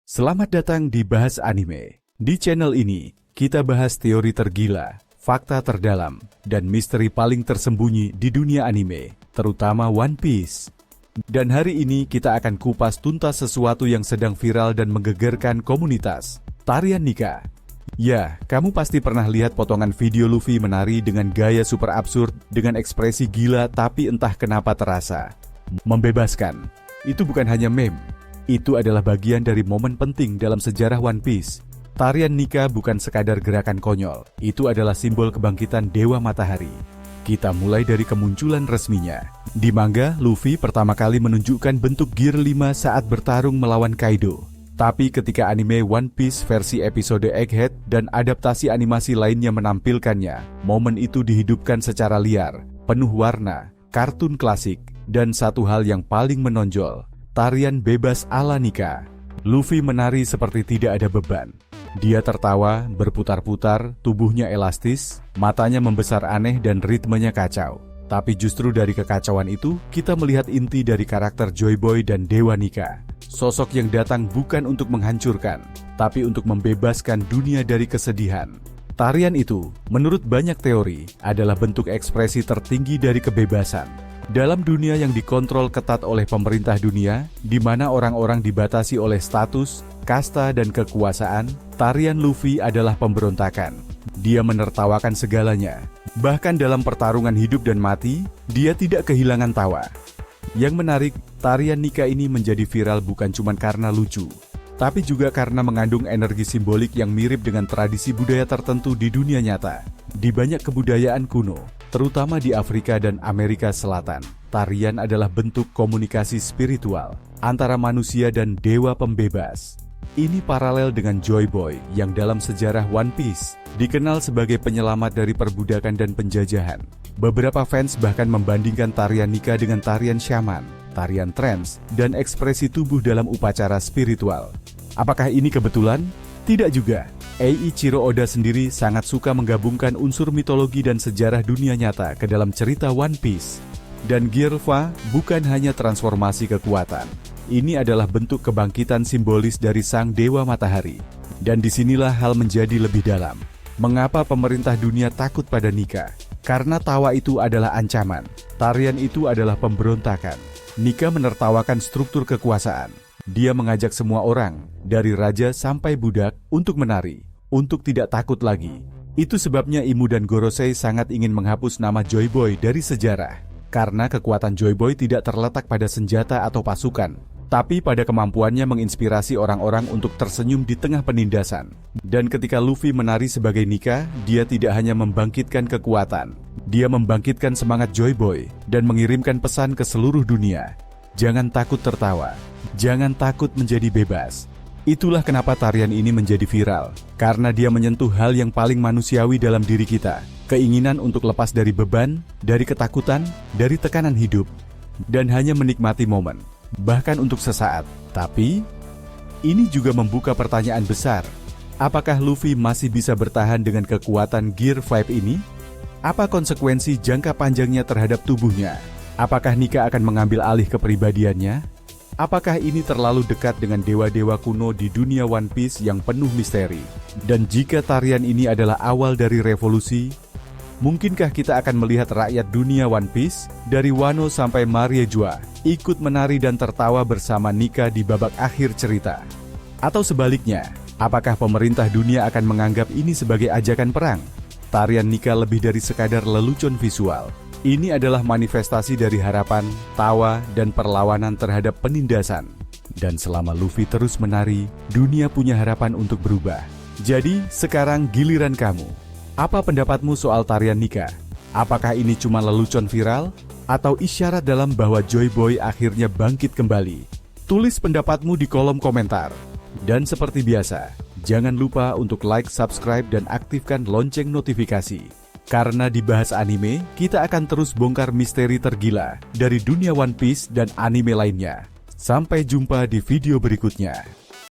Selamat datang di Bahas Anime. Di channel ini, kita bahas teori tergila, fakta terdalam, dan misteri paling tersembunyi di dunia anime, terutama One Piece. Dan hari ini kita akan kupas tuntas sesuatu yang sedang viral dan menggegerkan komunitas, tarian Nika. Ya, kamu pasti pernah lihat potongan video Luffy menari dengan gaya super absurd dengan ekspresi gila tapi entah kenapa terasa membebaskan. Itu bukan hanya meme. Itu adalah bagian dari momen penting dalam sejarah One Piece. Tarian Nika bukan sekadar gerakan konyol, itu adalah simbol kebangkitan Dewa Matahari. Kita mulai dari kemunculan resminya. Di manga, Luffy pertama kali menunjukkan bentuk Gear 5 saat bertarung melawan Kaido. Tapi ketika anime One Piece versi episode Egghead dan adaptasi animasi lainnya menampilkannya, momen itu dihidupkan secara liar, penuh warna, kartun klasik, dan satu hal yang paling menonjol, tarian bebas ala Nika. Luffy menari seperti tidak ada beban. Dia tertawa, berputar-putar, tubuhnya elastis, matanya membesar aneh dan ritmenya kacau. Tapi justru dari kekacauan itu, kita melihat inti dari karakter Joy Boy dan Dewa Nika. Sosok yang datang bukan untuk menghancurkan, tapi untuk membebaskan dunia dari kesedihan. Tarian itu, menurut banyak teori, adalah bentuk ekspresi tertinggi dari kebebasan. Dalam dunia yang dikontrol ketat oleh pemerintah dunia, di mana orang-orang dibatasi oleh status, kasta, dan kekuasaan, tarian Luffy adalah pemberontakan. Dia menertawakan segalanya. Bahkan dalam pertarungan hidup dan mati, dia tidak kehilangan tawa. Yang menarik, tarian Nika ini menjadi viral bukan cuma karena lucu, tapi juga karena mengandung energi simbolik yang mirip dengan tradisi budaya tertentu di dunia nyata. Di banyak kebudayaan kuno, terutama di Afrika dan Amerika Selatan, tarian adalah bentuk komunikasi spiritual antara manusia dan dewa pembebas. Ini paralel dengan Joy Boy yang dalam sejarah One Piece dikenal sebagai penyelamat dari perbudakan dan penjajahan. Beberapa fans bahkan membandingkan tarian Nika dengan tarian shaman, tarian trance, dan ekspresi tubuh dalam upacara spiritual. Apakah ini kebetulan? Tidak juga. Eiichiro Oda sendiri sangat suka menggabungkan unsur mitologi dan sejarah dunia nyata ke dalam cerita One Piece. Dan Gear 5 bukan hanya transformasi kekuatan. Ini adalah bentuk kebangkitan simbolis dari sang Dewa Matahari. Dan disinilah hal menjadi lebih dalam. Mengapa pemerintah dunia takut pada Nika? Karena tawa itu adalah ancaman. Tarian itu adalah pemberontakan. Nika menertawakan struktur kekuasaan. Dia mengajak semua orang, dari raja sampai budak, untuk menari, untuk tidak takut lagi. Itu sebabnya Imu dan Gorosei sangat ingin menghapus nama Joy Boy dari sejarah. Karena kekuatan Joy Boy tidak terletak pada senjata atau pasukan, tapi pada kemampuannya menginspirasi orang-orang untuk tersenyum di tengah penindasan. Dan ketika Luffy menari sebagai Nika, dia tidak hanya membangkitkan kekuatan. Dia membangkitkan semangat Joy Boy dan mengirimkan pesan ke seluruh dunia. Jangan takut tertawa, jangan takut menjadi bebas. Itulah kenapa tarian ini menjadi viral, karena dia menyentuh hal yang paling manusiawi dalam diri kita. Keinginan untuk lepas dari beban, dari ketakutan, dari tekanan hidup, dan hanya menikmati momen, bahkan untuk sesaat. Tapi, ini juga membuka pertanyaan besar. Apakah Luffy masih bisa bertahan dengan kekuatan Gear 5 ini? Apa konsekuensi jangka panjangnya terhadap tubuhnya? Apakah Nika akan mengambil alih kepribadiannya? Apakah ini terlalu dekat dengan dewa-dewa kuno di dunia One Piece yang penuh misteri? Dan jika tarian ini adalah awal dari revolusi, mungkinkah kita akan melihat rakyat dunia One Piece, dari Wano sampai Mariejua, ikut menari dan tertawa bersama Nika di babak akhir cerita? Atau sebaliknya, apakah pemerintah dunia akan menganggap ini sebagai ajakan perang? Tarian Nika lebih dari sekadar lelucon visual. Ini adalah manifestasi dari harapan, tawa, dan perlawanan terhadap penindasan. Dan selama Luffy terus menari, dunia punya harapan untuk berubah. Jadi, sekarang giliran kamu. Apa pendapatmu soal tarian Nika? Apakah ini cuma lelucon viral? Atau isyarat dalam bahwa Joy Boy akhirnya bangkit kembali? Tulis pendapatmu di kolom komentar. Dan seperti biasa, jangan lupa untuk like, subscribe, dan aktifkan lonceng notifikasi. Karena di Bahas Anime, kita akan terus bongkar misteri tergila dari dunia One Piece dan anime lainnya. Sampai jumpa di video berikutnya.